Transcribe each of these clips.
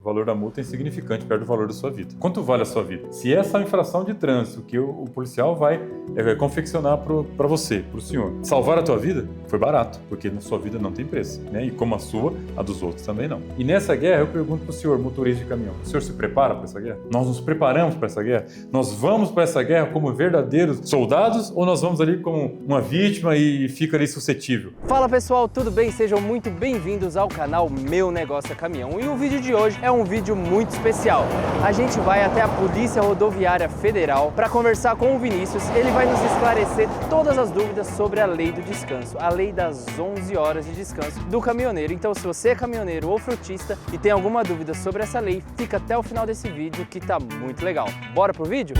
valor da multa é insignificante perto do valor da sua vida. Quanto vale a sua vida? Se essa é uma infração de trânsito que o policial vai confeccionar para você, para o senhor, salvar a tua vida, foi barato, porque na sua vida não tem preço, né? E como a sua, a dos outros também não. E nessa guerra eu pergunto para o senhor, motorista de caminhão, o senhor se prepara para essa guerra? Nós nos preparamos para essa guerra? Nós vamos para essa guerra como verdadeiros soldados ou nós vamos ali como uma vítima e fica ali suscetível? Fala pessoal, tudo bem? Sejam muito bem-vindos ao canal Meu Negócio é Caminhão. E o vídeo de hoje é um vídeo muito especial. A gente vai até a Polícia Rodoviária Federal para conversar com o Vinícius. Ele vai nos esclarecer todas as dúvidas sobre a lei do descanso, a lei das 11 horas de descanso do caminhoneiro. Então, se você é caminhoneiro ou frutista e tem alguma dúvida sobre essa lei, fica até o final desse vídeo que tá muito legal. Bora pro vídeo?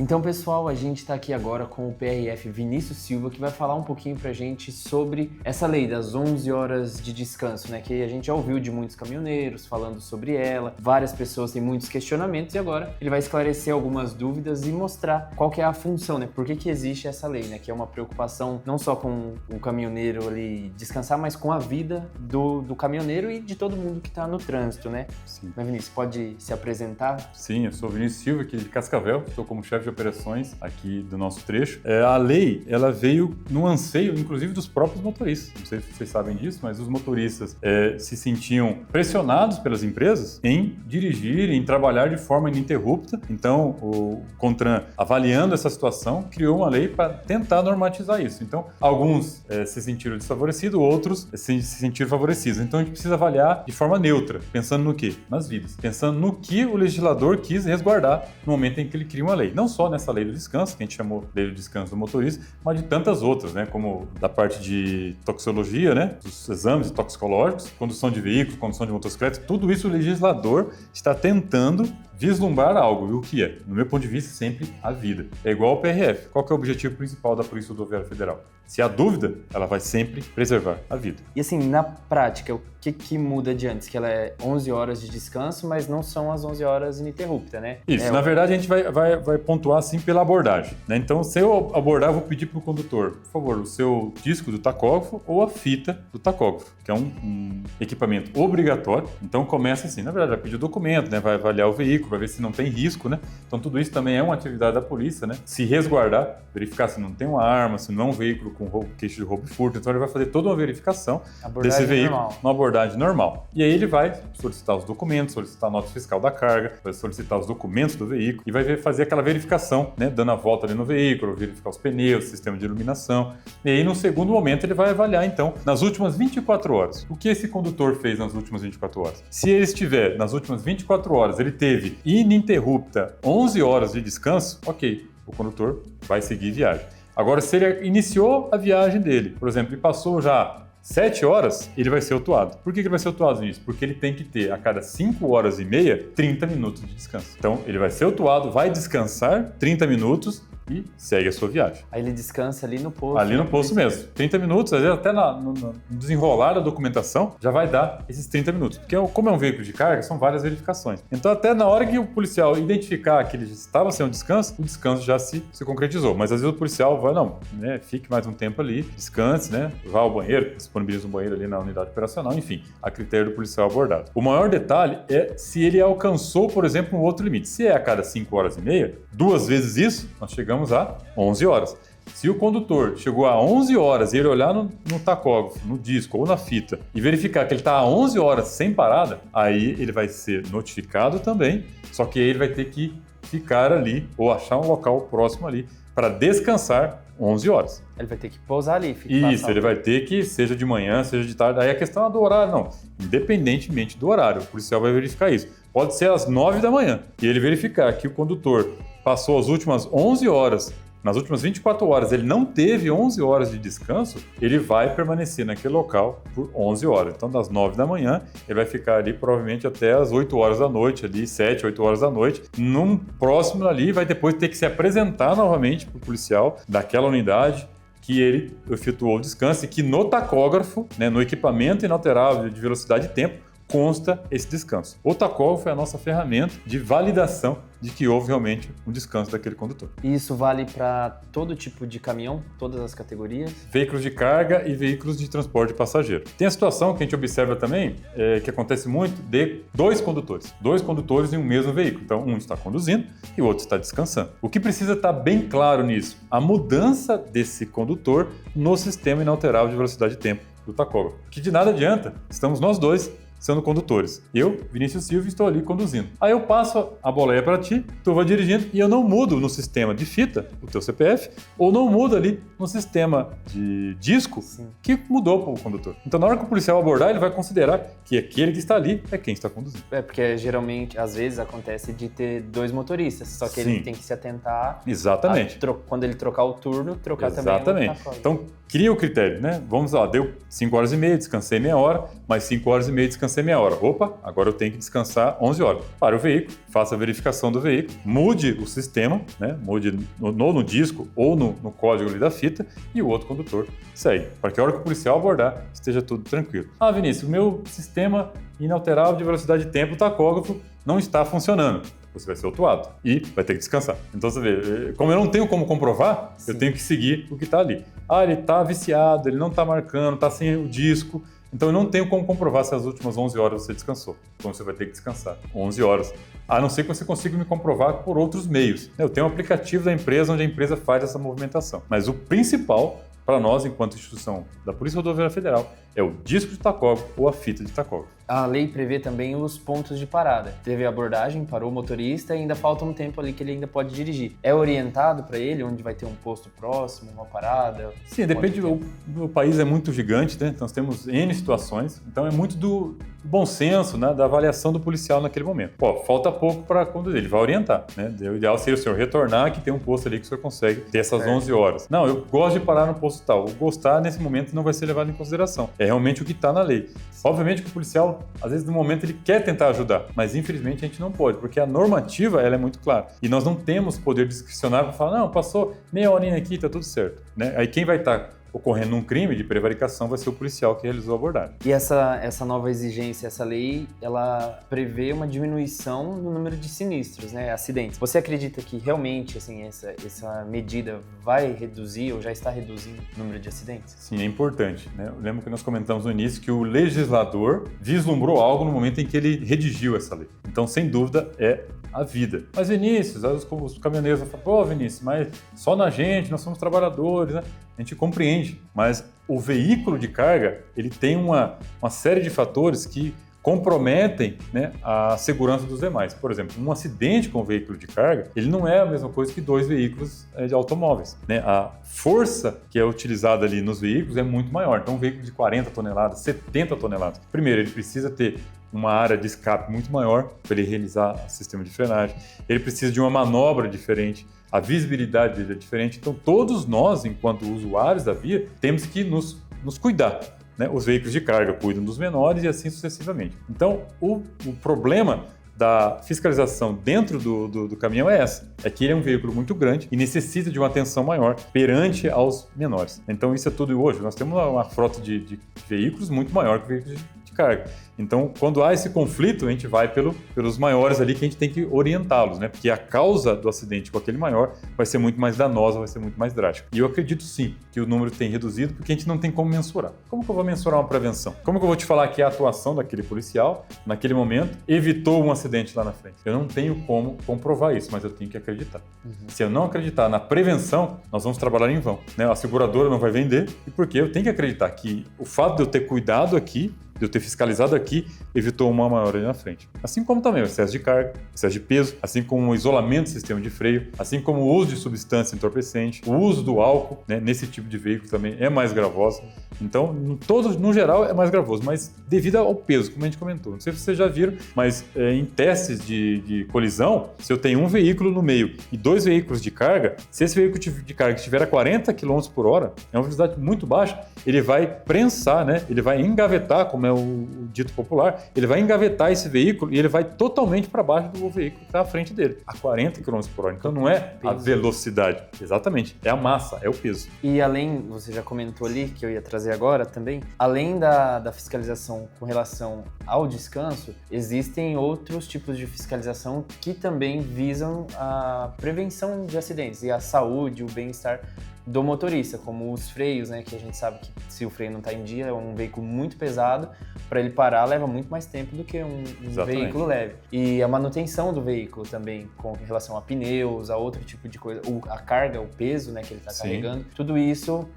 Então, pessoal, a gente está aqui agora com o PRF Vinícius Silva, que vai falar um pouquinho pra gente sobre essa lei das 11 horas de descanso, né? Que a gente já ouviu de muitos caminhoneiros falando sobre ela, várias pessoas têm muitos questionamentos e agora ele vai esclarecer algumas dúvidas e mostrar qual que é a função, né? Por que existe essa lei, né? Que é uma preocupação não só com o caminhoneiro ali descansar, mas com a vida do caminhoneiro e de todo mundo que está no trânsito, né? Sim. Mas, Vinícius, pode se apresentar? Sim, eu sou o Vinícius Silva, aqui de Cascavel, estou como chefe de operações aqui do nosso trecho. A lei, ela veio no anseio, inclusive, dos próprios motoristas. Não sei se vocês sabem disso, mas os motoristas se sentiam pressionados pelas empresas em dirigir, em trabalhar de forma ininterrupta. Então, o CONTRAN, avaliando essa situação, criou uma lei para tentar normatizar isso. Então, alguns se sentiram desfavorecidos, outros se sentiram favorecidos. Então, a gente precisa avaliar de forma neutra, pensando no quê? Nas vidas. Pensando no que o legislador quis resguardar no momento em que ele cria uma lei. Não só nessa lei do descanso, que a gente chamou lei do descanso do motorista, mas de tantas outras, né? Como da parte de toxicologia, né? Dos exames toxicológicos, condução de veículos, condução de motocicletas, tudo isso o legislador está tentando vislumbrar algo. E o que é? No meu ponto de vista, sempre a vida. É igual ao PRF. Qual que é o objetivo principal da Polícia Rodoviária Federal? Se há dúvida, ela vai sempre preservar a vida. E assim, na prática, o que muda de antes? Que ela é 11 horas de descanso, mas não são as 11 horas ininterruptas, né? Isso, na verdade a gente vai pontuar assim pela abordagem, né? Então, se eu abordar, eu vou pedir para o condutor, por favor, o seu disco do tacógrafo ou a fita do tacógrafo, que é um equipamento obrigatório. Então, começa assim, na verdade, vai pedir o documento, né? Vai avaliar o veículo, vai ver se não tem risco, né? Então, tudo isso também é uma atividade da polícia, né? Se resguardar, verificar se não tem uma arma, se não é um veículo com queixa de roubo e furto. Então, ele vai fazer toda uma verificação desse veículo, uma abordagem normal. E aí ele vai solicitar os documentos, solicitar a nota fiscal da carga, vai solicitar os documentos do veículo e vai fazer aquela verificação, né? Dando a volta ali no veículo, verificar os pneus, sistema de iluminação. E aí, no segundo momento, ele vai avaliar, então, nas últimas 24 horas. O que esse condutor fez nas últimas 24 horas? Se ele estiver nas últimas 24 horas, ele teve ininterrupta 11 horas de descanso, ok, o condutor vai seguir viagem. Agora, se ele iniciou a viagem dele, por exemplo, ele passou já 7 horas, ele vai ser autuado. Por que ele vai ser autuado nisso? Porque ele tem que ter, a cada 5 horas e meia, 30 minutos de descanso. Então, ele vai ser autuado, vai descansar 30 minutos e segue a sua viagem. Aí ele descansa ali no posto. Ali no posto mesmo. 30 minutos, às vezes até no desenrolar da documentação, já vai dar esses 30 minutos. Porque como é um veículo de carga, são várias verificações. Então até na hora que o policial identificar que ele estava sem o descanso já se concretizou. Mas às vezes o policial vai, não, né, fique mais um tempo ali, descanse, né, vá ao banheiro, disponibiliza um banheiro ali na unidade operacional, enfim, a critério do policial abordado. O maior detalhe é se ele alcançou, por exemplo, um outro limite. Se é a cada 5 horas e meia, 2 vezes isso, nós chegamos a 11 horas. Se o condutor chegou a 11 horas e ele olhar no tacógrafo, no disco ou na fita e verificar que ele está a 11 horas sem parada, aí ele vai ser notificado também, só que aí ele vai ter que ficar ali ou achar um local próximo ali para descansar 11 horas. Ele vai ter que pousar ali. Isso, ele vai ter que, seja de manhã, seja de tarde. Aí a questão é do horário, não. Independentemente do horário, o policial vai verificar isso. Pode ser às 9 da manhã e ele verificar que o condutor passou as últimas 11 horas, nas últimas 24 horas ele não teve 11 horas de descanso, ele vai permanecer naquele local por 11 horas. Então, das 9 da manhã, ele vai ficar ali provavelmente até as 8 horas da noite, ali 7, 8 horas da noite. Num próximo ali, vai depois ter que se apresentar novamente para o policial daquela unidade, que ele efetuou o descanso e que no tacógrafo, né, no equipamento inalterável de velocidade e tempo, consta esse descanso. O tacógrafo é a nossa ferramenta de validação de que houve realmente um descanso daquele condutor. E isso vale para todo tipo de caminhão, todas as categorias? Veículos de carga e veículos de transporte de passageiro. Tem a situação que a gente observa também, que acontece muito, de dois condutores em um mesmo veículo. Então, um está conduzindo e o outro está descansando. O que precisa estar bem claro nisso? A mudança desse condutor no sistema inalterável de velocidade e tempo do tacógrafo. Que de nada adianta, estamos nós dois sendo condutores. Eu, Vinícius Silva, estou ali conduzindo. Aí eu passo a boleia para ti, tu vai dirigindo e eu não mudo no sistema de fita, o teu CPF, ou não mudo ali no sistema de disco, que mudou para o condutor. Então, na hora que o policial abordar, ele vai considerar que aquele que está ali é quem está conduzindo. Porque geralmente, às vezes, acontece de ter dois motoristas, só que ele tem que se atentar. Exatamente. Quando ele trocar o turno, trocar Exatamente. também o tacógrafo. Então, cria o critério, né? Vamos lá, deu 5 horas e meia, descansei meia hora, mais 5 horas e meia, descansei meia hora. Opa, agora eu tenho que descansar 11 horas. Para o veículo, faça a verificação do veículo, mude o sistema, né? Mude no disco ou no código ali da fita e o outro condutor segue. Para que a hora que o policial abordar, esteja tudo tranquilo. Ah, Vinícius, o meu sistema inalterável de velocidade de tempo, o tacógrafo, não está funcionando. Você vai ser autuado e vai ter que descansar. Então, você vê, como eu não tenho como comprovar, eu tenho que seguir o que está ali. Ah, ele está viciado, ele não está marcando, está sem o disco. Então, eu não tenho como comprovar se as últimas 11 horas você descansou. Então, você vai ter que descansar 11 horas. A não ser que você consiga me comprovar por outros meios. Eu tenho um aplicativo da empresa onde a empresa faz essa movimentação. Mas o principal para nós, enquanto instituição da Polícia Rodoviária Federal, é o disco de tacógrafo ou a fita de tacógrafo. A lei prevê também os pontos de parada. Teve a abordagem, parou o motorista e ainda falta um tempo ali que ele ainda pode dirigir. É orientado para ele onde vai ter um posto próximo, uma parada? Sim, depende. O país é muito gigante, né? Nós temos N situações, então é muito do bom senso, né? Da avaliação do policial naquele momento. Pô, falta pouco para conduzir, ele vai orientar, né? O ideal seria o senhor retornar, que tem um posto ali que o senhor consegue ter essas 11 horas. Não, eu gosto de parar no posto tal. O gostar, nesse momento, não vai ser levado em consideração. É realmente o que está na lei. Obviamente que o policial, às vezes, no momento, ele quer tentar ajudar, mas infelizmente a gente não pode, porque a normativa ela é muito clara. E nós não temos poder discricionário para falar, não, passou meia horinha aqui, tá tudo certo. Né? Aí quem vai estar ocorrendo um crime de prevaricação vai ser o policial que realizou a abordagem. E essa nova exigência, essa lei, ela prevê uma diminuição no número de sinistros, né, acidentes. Você acredita que realmente assim, essa medida vai reduzir ou já está reduzindo o número de acidentes? Sim, é importante. Né? Eu lembro que nós comentamos no início que o legislador vislumbrou algo no momento em que ele redigiu essa lei. Então, sem dúvida, é a vida. Mas, Vinícius, os caminhoneiros vão falar, pô, Vinícius, mas só na gente, nós somos trabalhadores, né? A gente compreende, mas o veículo de carga, ele tem uma série de fatores que comprometem, né, a segurança dos demais. Por exemplo, um acidente com um veículo de carga, ele não é a mesma coisa que dois veículos de automóveis. Né? A força que é utilizada ali nos veículos é muito maior. Então, um veículo de 40 toneladas, 70 toneladas, primeiro, ele precisa ter uma área de escape muito maior para ele realizar o sistema de frenagem. Ele precisa de uma manobra diferente, a visibilidade dele é diferente. Então, todos nós, enquanto usuários da via, temos que nos cuidar. Né? Os veículos de carga cuidam dos menores e assim sucessivamente. Então, o problema da fiscalização dentro do caminhão é essa. É que ele é um veículo muito grande e necessita de uma atenção maior perante aos menores. Então, isso é tudo hoje. Nós temos uma frota de veículos muito maior que veículos de carga. Então, quando há esse conflito, a gente vai pelos maiores ali que a gente tem que orientá-los, né? Porque a causa do acidente com aquele maior vai ser muito mais danosa, vai ser muito mais drástica. E eu acredito sim que o número tem reduzido porque a gente não tem como mensurar. Como que eu vou mensurar uma prevenção? Como que eu vou te falar que a atuação daquele policial, naquele momento, evitou um acidente lá na frente? Eu não tenho como comprovar isso, mas eu tenho que acreditar. Se eu não acreditar na prevenção, nós vamos trabalhar em vão. Né? A seguradora não vai vender, e porque eu tenho que acreditar que o fato de eu ter cuidado aqui, de eu ter fiscalizado aqui, evitou uma maior ali na frente. Assim como também o excesso de carga, excesso de peso, assim como o isolamento do sistema de freio, assim como o uso de substância entorpecente, o uso do álcool, né, nesse tipo de veículo também é mais gravoso. Então, no geral, é mais gravoso, mas devido ao peso, como a gente comentou. Não sei se vocês já viram, mas em testes de colisão, se eu tenho um veículo no meio e dois veículos de carga, se esse veículo de carga estiver a 40 km por hora, é uma velocidade muito baixa, ele vai prensar, né? Ele vai engavetar, como né, o dito popular, ele vai engavetar esse veículo e ele vai totalmente para baixo do veículo que está à frente dele, a 40 km por hora. Então não é a velocidade, exatamente, é a massa, é o peso. E além, você já comentou ali, que eu ia trazer agora também, além da fiscalização com relação ao descanso, existem outros tipos de fiscalização que também visam a prevenção de acidentes e a saúde, o bem-estar do motorista, como os freios, né, que a gente sabe que se o freio não está em dia, é um veículo muito pesado, para ele parar leva muito mais tempo do que um veículo leve. E a manutenção do veículo também, com relação a pneus, a outro tipo de coisa, a carga, o peso, né, que ele está carregando, tudo isso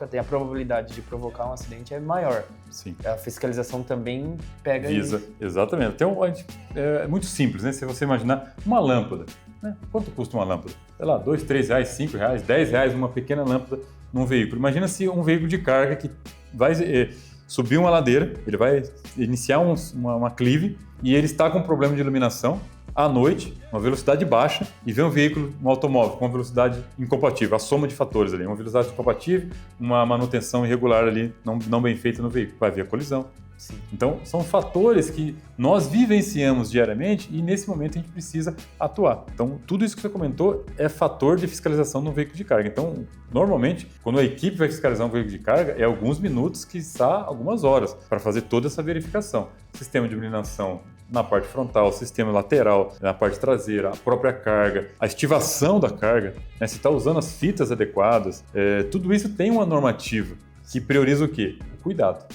tem a probabilidade de provocar um acidente é maior. Sim. A fiscalização também pega Visa, isso. Exatamente. Então, é muito simples, né? Se você imaginar uma lâmpada, né? Quanto custa uma lâmpada? Sei lá, R$2, R$3, R$5, R$10, uma pequena lâmpada num veículo. Imagina se um veículo de carga que vai subir uma ladeira, ele vai iniciar uma clive e ele está com problema de iluminação à noite, uma velocidade baixa, e vê um automóvel com uma velocidade incompatível, a soma de fatores ali, uma velocidade incompatível, uma manutenção irregular ali, não bem feita no veículo, vai haver a colisão. Sim. Então, são fatores que nós vivenciamos diariamente e nesse momento a gente precisa atuar. Então, tudo isso que você comentou é fator de fiscalização no veículo de carga. Então, normalmente, quando a equipe vai fiscalizar um veículo de carga, é alguns minutos, quiçá algumas horas, para fazer toda essa verificação. Sistema de iluminação na parte frontal, sistema lateral, na parte traseira, a própria carga, a estivação da carga, né? Se está usando as fitas adequadas, tudo isso tem uma normativa que prioriza o quê?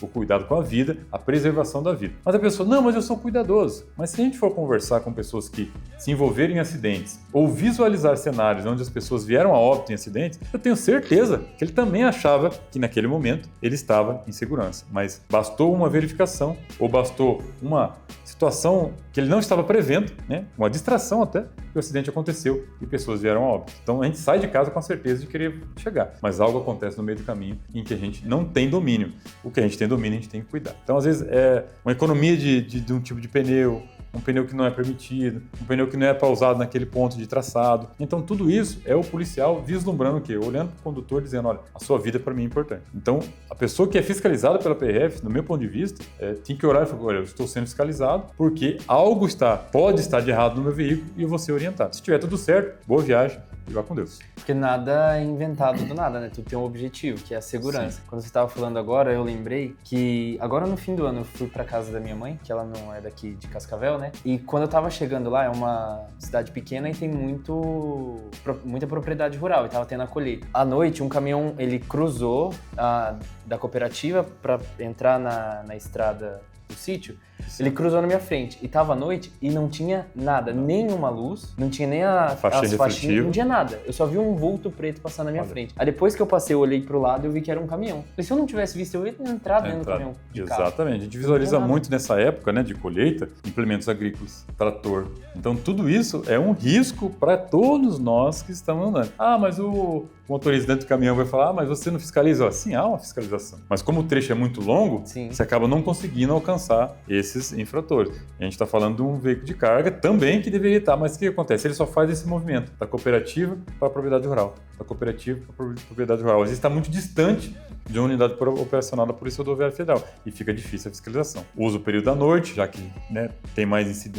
O cuidado com a vida, a preservação da vida. Mas a pessoa, não, mas eu sou cuidadoso. Mas se a gente for conversar com pessoas que se envolveram em acidentes ou visualizar cenários onde as pessoas vieram a óbito em acidentes, eu tenho certeza que ele também achava que naquele momento ele estava em segurança. Mas bastou uma verificação ou bastou uma situação que ele não estava prevendo, né? Uma distração até, que o acidente aconteceu e pessoas vieram a óbito. Então a gente sai de casa com a certeza de querer chegar, mas algo acontece no meio do caminho em que a gente não tem domínio. O que a gente tem domínio, a gente tem que cuidar. Então, às vezes, é uma economia de um tipo de pneu, um pneu que não é permitido, um pneu que não é para usado naquele ponto de traçado. Então, tudo isso é o policial vislumbrando o quê? Olhando para o condutor dizendo, olha, a sua vida para mim é importante. Então, a pessoa que é fiscalizada pela PRF, no meu ponto de vista, tem que orar e falar, olha, eu estou sendo fiscalizado porque algo pode estar de errado no meu veículo e eu vou ser orientado. Se tiver tudo certo, boa viagem e vá com Deus. Porque nada é inventado do nada, né? Tudo tem um objetivo, que é a segurança. Sim. Quando você estava falando agora, eu lembrei que agora no fim do ano eu fui para casa da minha mãe, que ela não é daqui de Cascavel, né? E quando eu tava chegando lá, é uma cidade pequena e tem muita propriedade rural, e tava tendo a colheita. À noite, um caminhão, ele cruzou da cooperativa para entrar na estrada do sítio. Ele cruzou na minha frente e tava à noite e não tinha nada, nenhuma luz, não tinha nem as faixinhas, não tinha nada. Eu só vi um vulto preto passando na minha frente. Aí depois que eu passei, eu olhei pro lado e eu vi que era um caminhão. E se eu não tivesse visto, eu ia ter entrado dentro do caminhão de carro. Exatamente. A gente visualiza muito nessa época, né, de colheita, implementos agrícolas, trator. Então tudo isso é um risco para todos nós que estamos andando. Ah, mas o motorista dentro do caminhão vai falar, mas você não fiscaliza? Sim, há uma fiscalização. Mas como o trecho é muito longo, sim, você acaba não conseguindo alcançar esses infratores. A gente está falando de um veículo de carga também que deveria estar, mas o que acontece? Ele só faz esse movimento da cooperativa para a propriedade rural, da cooperativa para a propriedade rural. Às vezes está muito distante de uma unidade operacional da Polícia Rodoviária Federal e fica difícil a fiscalização. Usa o período da noite, já que, né, tem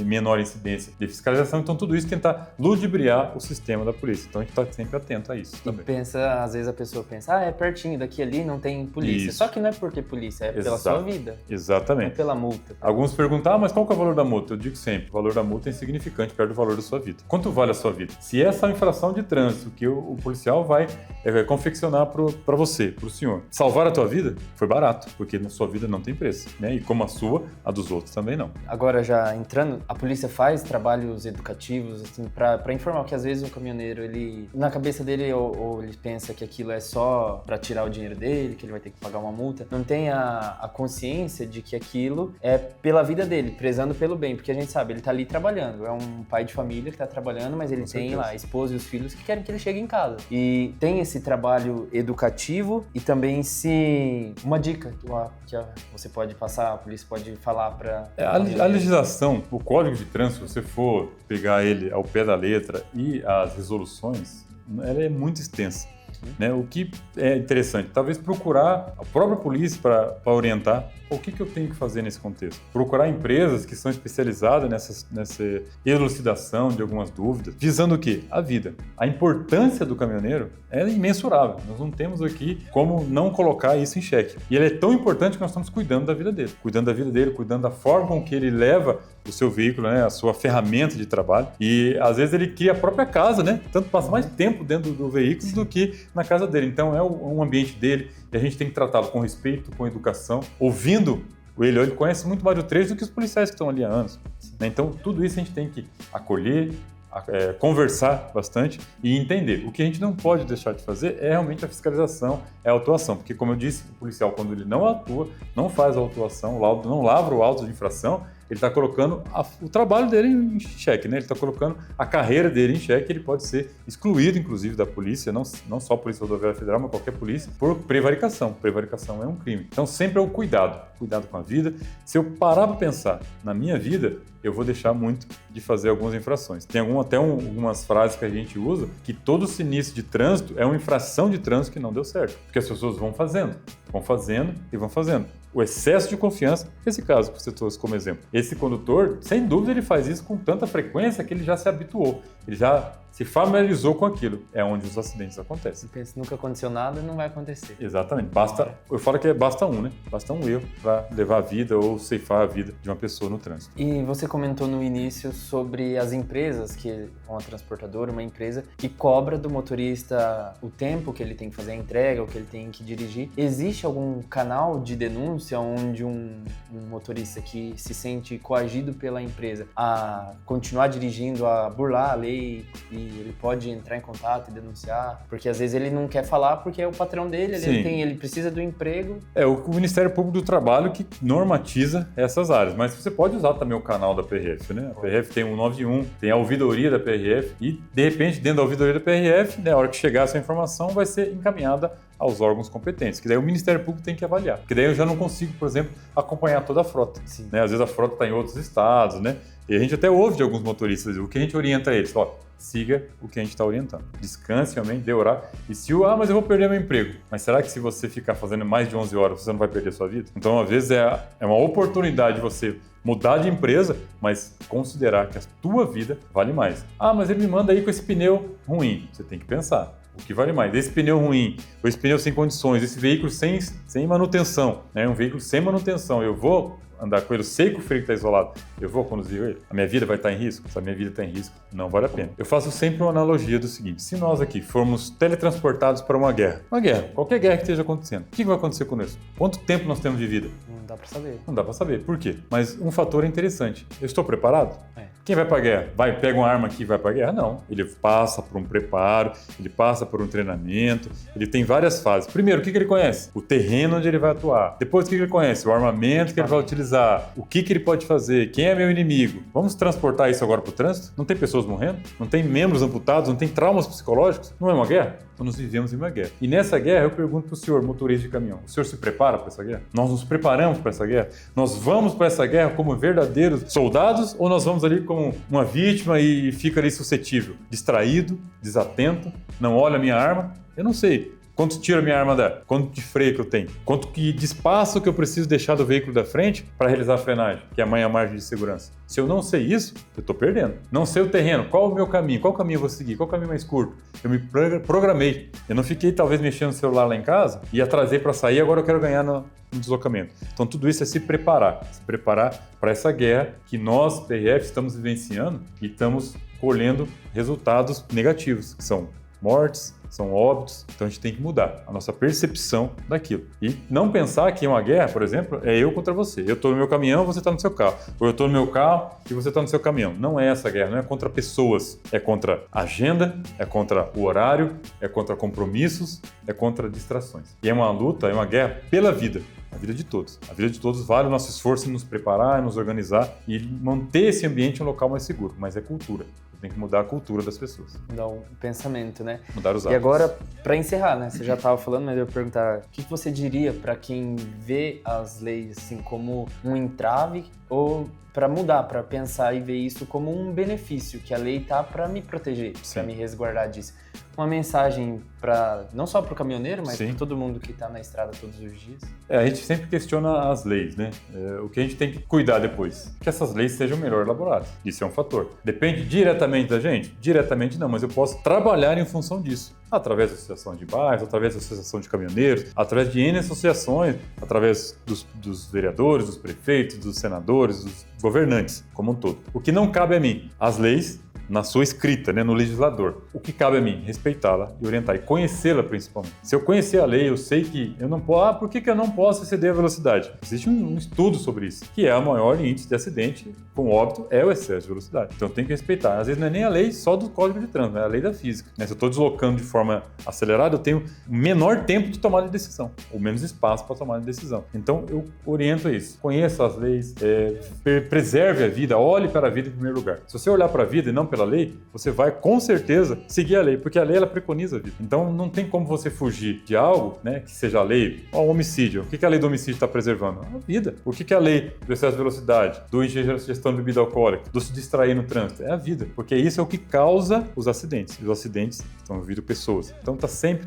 menor incidência de fiscalização, então tudo isso tentar ludibriar o sistema da polícia. Então a gente está sempre atento a isso também. Às vezes a pessoa pensa, é pertinho, daqui ali não tem polícia. Isso. Só que não é porque polícia, é pela sua vida. Exatamente. Não é pela multa. Alguns perguntam, mas qual que é o valor da multa? Eu digo sempre, o valor da multa é insignificante perto do valor da sua vida. Quanto vale a sua vida? Se essa é uma infração de trânsito que o policial vai confeccionar para você, para o senhor, salvar a tua vida, foi barato, porque na sua vida não tem preço, né? E como a sua, a dos outros também não. Agora, já entrando, a polícia faz trabalhos educativos, assim, para informar que às vezes o caminhoneiro, ele, na cabeça dele, ou ele pensa que aquilo é só para tirar o dinheiro dele, que ele vai ter que pagar uma multa, não tem a consciência de que aquilo é pela vida dele, prezando pelo bem, porque a gente sabe, ele tá ali trabalhando, é um pai de família que tá trabalhando, mas ele tem lá a esposa e os filhos que querem que ele chegue em casa. E tem esse trabalho educativo e também uma dica que você pode passar, a polícia pode falar para... A legislação, o Código de Trânsito, se você for pegar ele ao pé da letra e as resoluções, ela é muito extensa. né? O que é interessante, talvez procurar a própria polícia para orientar o que eu tenho que fazer nesse contexto. Procurar empresas que são especializadas nessa elucidação de algumas dúvidas, visando o quê? A vida. A importância do caminhoneiro é imensurável. Nós não temos aqui como não colocar isso em xeque. E ele é tão importante que nós estamos cuidando da vida dele. Cuidando da forma com que ele leva o seu veículo, né? A sua ferramenta de trabalho. E às vezes ele cria a própria casa, né? Tanto passa mais tempo dentro do veículo do que na casa dele. Então é um ambiente dele e a gente tem que tratá-lo com respeito, com educação, ouvindo ele conhece muito mais o trecho do que os policiais que estão ali há anos. Né? Então tudo isso a gente tem que acolher, conversar bastante e entender. O que a gente não pode deixar de fazer é realmente a fiscalização, é a autuação, porque como eu disse, o policial quando ele não atua, não faz a autuação, não lavra o auto de infração, ele está colocando o trabalho dele em xeque, né? Ele está colocando a carreira dele em xeque, ele pode ser excluído, inclusive, da polícia, não só a Polícia Rodoviária Federal, mas qualquer polícia, por prevaricação. Prevaricação é um crime. Então, sempre é o cuidado com a vida. Se eu parar para pensar na minha vida, eu vou deixar muito de fazer algumas infrações. Tem algumas frases que a gente usa que todo sinistro de trânsito é uma infração de trânsito que não deu certo, porque as pessoas vão fazendo. O excesso de confiança, esse caso que você trouxe como exemplo. Esse condutor, sem dúvida, ele faz isso com tanta frequência que ele já se habituou, ele já se familiarizou com aquilo. É onde os acidentes acontecem. Se nunca aconteceu nada, não vai acontecer. Exatamente. Eu falo que basta um, né? Basta um erro para levar a vida ou ceifar a vida de uma pessoa no trânsito. E você comentou no início sobre as empresas, que uma transportadora, uma empresa que cobra do motorista o tempo que ele tem que fazer a entrega, o que ele tem que dirigir. Existe algum canal de denúncia onde um motorista que se sente coagido pela empresa a continuar dirigindo, a burlar a lei, e ele pode entrar em contato e denunciar? Porque às vezes ele não quer falar porque é o patrão dele, ele precisa do emprego. É o Ministério Público do Trabalho que normatiza essas áreas, mas você pode usar também o canal da PRF, né? A PRF tem o 191, tem a ouvidoria da PRF e, de repente, dentro da ouvidoria da PRF, né, a hora que chegar essa informação, vai ser encaminhada aos órgãos competentes, que daí o Ministério Público tem que avaliar. Porque daí eu já não consigo, por exemplo, acompanhar toda a frota. Né? Às vezes a frota está em outros estados, né? E a gente até ouve de alguns motoristas, o que a gente orienta eles? Ó, siga o que a gente está orientando. Descanse, realmente, dê horário. E se mas eu vou perder meu emprego. Mas será que se você ficar fazendo mais de 11 horas, você não vai perder a sua vida? Então, às vezes, é uma oportunidade de você mudar de empresa, mas considerar que a tua vida vale mais. Mas ele me manda aí com esse pneu ruim. Você tem que pensar. O que vale mais? Esse pneu ruim, ou esse pneu sem condições, esse veículo sem manutenção, né? Um veículo sem manutenção, eu vou andar com ele, eu sei que o freio está isolado, eu vou conduzir ele? A minha vida vai estar em risco? Se a minha vida está em risco, não vale a pena. Eu faço sempre uma analogia do seguinte: se nós aqui formos teletransportados para uma guerra, qualquer guerra que esteja acontecendo, o que vai acontecer conosco? Quanto tempo nós temos de vida? Não dá para saber. Não dá para saber. Por quê? Mas um fator é interessante. Eu estou preparado? Quem vai para a guerra? Pega uma arma aqui e vai para a guerra? Não. Ele passa por um preparo, ele passa por um treinamento, ele tem várias fases. Primeiro, o que ele conhece? O terreno onde ele vai atuar. Depois, o que ele conhece? O armamento que ele vai utilizar. O que ele pode fazer? Quem é meu inimigo? Vamos transportar isso agora para o trânsito? Não tem pessoas morrendo? Não tem membros amputados? Não tem traumas psicológicos? Não é uma guerra? Então nós vivemos em uma guerra. E nessa guerra eu pergunto para o senhor, motorista de caminhão, o senhor se prepara para essa guerra? Nós nos preparamos para essa guerra? Nós vamos para essa guerra como verdadeiros soldados ou nós vamos ali como uma vítima e fica ali suscetível? Distraído, desatento, não olha a minha arma? Eu não sei. Quanto tiro a minha arma dá? Quanto de freio que eu tenho? Quanto de espaço que eu preciso deixar do veículo da frente para realizar a frenagem, que é a margem de segurança? Se eu não sei isso, eu estou perdendo. Não sei o terreno, qual o meu caminho, qual caminho eu vou seguir, qual o caminho mais curto. Eu me programei. Eu não fiquei talvez mexendo no celular lá em casa e atrasei para sair, agora eu quero ganhar no deslocamento. Então tudo isso é se preparar para essa guerra que nós, PRF, estamos vivenciando e estamos colhendo resultados negativos, que são mortes, são óbitos, então a gente tem que mudar a nossa percepção daquilo. E não pensar que uma guerra, por exemplo, é eu contra você. Eu estou no meu caminhão, você está no seu carro. Ou eu estou no meu carro e você está no seu caminhão. Não é essa guerra, não é contra pessoas. É contra a agenda, é contra o horário, é contra compromissos, é contra distrações. E é uma luta, é uma guerra pela vida. A vida de todos. A vida de todos vale o nosso esforço em nos preparar, em nos organizar e manter esse ambiente um local mais seguro. Mas é cultura. Tem que mudar a cultura das pessoas. Mudar o pensamento, né? Mudar os hábitos. E agora, para encerrar, né? Você já estava falando, mas eu ia perguntar, o que você diria para quem vê as leis assim como um entrave ou para mudar, para pensar e ver isso como um benefício, que a lei tá para me proteger, para me resguardar disso. uma mensagem para não só para o caminhoneiro, mas Sim. para todo mundo que está na estrada todos os dias? A gente sempre questiona as leis, né? O que a gente tem que cuidar depois, que essas leis sejam melhor elaboradas. Isso é um fator. Depende diretamente da gente? Diretamente não, mas eu posso trabalhar em função disso. Através da associação de bairros, através da associação de caminhoneiros, através de N associações, através dos vereadores, dos prefeitos, dos senadores, dos governantes como um todo. O que não cabe a mim, as leis na sua escrita, né, no legislador. O que cabe a mim? Respeitá-la e orientar, e conhecê-la principalmente. Se eu conhecer a lei, eu sei que eu não posso... por que eu não posso exceder a velocidade? Existe um estudo sobre isso, que é o maior índice de acidente com óbito é o excesso de velocidade. Então tem que respeitar. Às vezes não é nem a lei só do Código de Trânsito, é a lei da física. Se eu estou deslocando de forma acelerada, eu tenho menor tempo de tomada de decisão, ou menos espaço para tomar de decisão. Então eu oriento isso. Conheça as leis, preserve a vida, olhe para a vida em primeiro lugar. Se você olhar para a vida e não pela lei, você vai com certeza seguir a lei, porque a lei ela preconiza a vida. Então não tem como você fugir de algo, né, que seja a lei, o homicídio. O que a lei do homicídio está preservando? A vida. O que a lei do excesso de velocidade, do ingestão de bebida alcoólica, do se distrair no trânsito? É a vida, porque isso é o que causa os acidentes. Os acidentes estão envolvendo pessoas. Então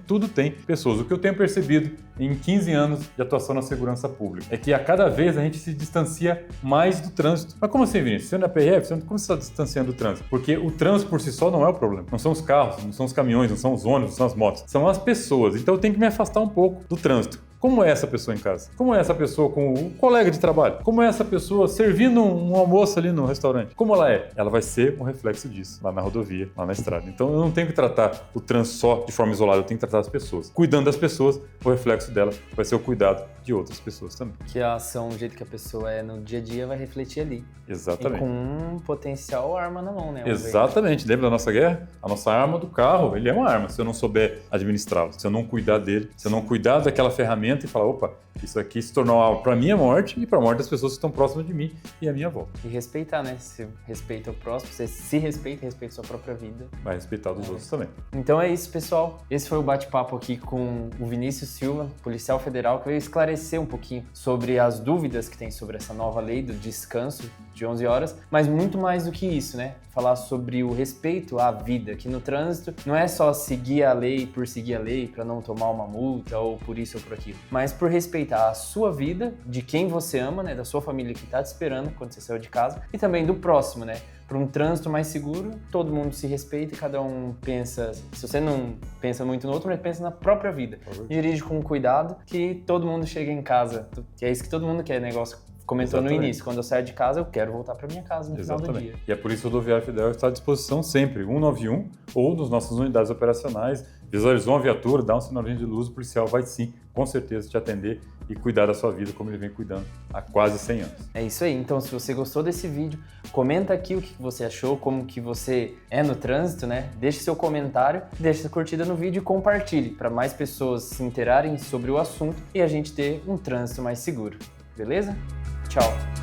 tudo tem pessoas. O que eu tenho percebido em 15 anos de atuação na segurança pública é que a cada vez a gente se distancia mais do trânsito. Mas como assim, Vinícius? Você não é PRF? Como você está distanciando do trânsito? Porque o trânsito por si só não é o problema. Não são os carros, não são os caminhões, não são os ônibus, não são as motos. São as pessoas. Então eu tenho que me afastar um pouco do trânsito. Como é essa pessoa em casa? Como é essa pessoa com o colega de trabalho? Como é essa pessoa servindo um almoço ali no restaurante? Como ela é? Ela vai ser um reflexo disso, lá na rodovia, lá na estrada. Então eu não tenho que tratar o trânsito só de forma isolada, eu tenho que tratar as pessoas. Cuidando das pessoas, o reflexo dela vai ser o cuidado de outras pessoas também. Que a ação, do jeito que a pessoa é no dia a dia, vai refletir ali. Exatamente. E com um potencial arma na mão, né? Exatamente. Lembra da nossa guerra? A nossa arma do carro, ele é uma arma. Se eu não souber administrá-lo, se eu não cuidar dele, se eu não cuidar daquela ferramenta e falar, opa, isso aqui se tornou algo para a minha morte e para a morte das pessoas que estão próximas de mim e à minha volta. E respeitar, né? Se respeita o próximo, você se respeita sua própria vida. Vai respeitar dos outros também. Então é isso, pessoal. Esse foi o bate-papo aqui com o Vinícius Silva, policial federal, que veio esclarecer um pouquinho sobre as dúvidas que tem sobre essa nova lei do descanso de 11 horas, mas muito mais do que isso, né? Falar sobre o respeito à vida, que no trânsito não é só seguir a lei por seguir a lei para não tomar uma multa ou por isso ou por aquilo, mas por respeitar a sua vida, de quem você ama, né? Da sua família que tá te esperando quando você saiu de casa e também do próximo, né? Para um trânsito mais seguro, todo mundo se respeita e cada um pensa, se você não pensa muito no outro, mas pensa na própria vida. Dirige com cuidado, que todo mundo chega em casa, que é isso que todo mundo quer, negócio comentou no início, quando eu saio de casa, eu quero voltar para minha casa no final do dia. E é por isso que o Rodoviária Federal está à disposição sempre, 191 ou nas nossas unidades operacionais. Visualizou uma viatura, dá um sinalzinho de luz, o policial vai sim, com certeza, te atender e cuidar da sua vida como ele vem cuidando há quase 100 anos. É isso aí. Então, se você gostou desse vídeo, comenta aqui o que você achou, como que você é no trânsito, né? Deixe seu comentário, deixe sua curtida no vídeo e compartilhe para mais pessoas se interarem sobre o assunto e a gente ter um trânsito mais seguro. Beleza? Tchau!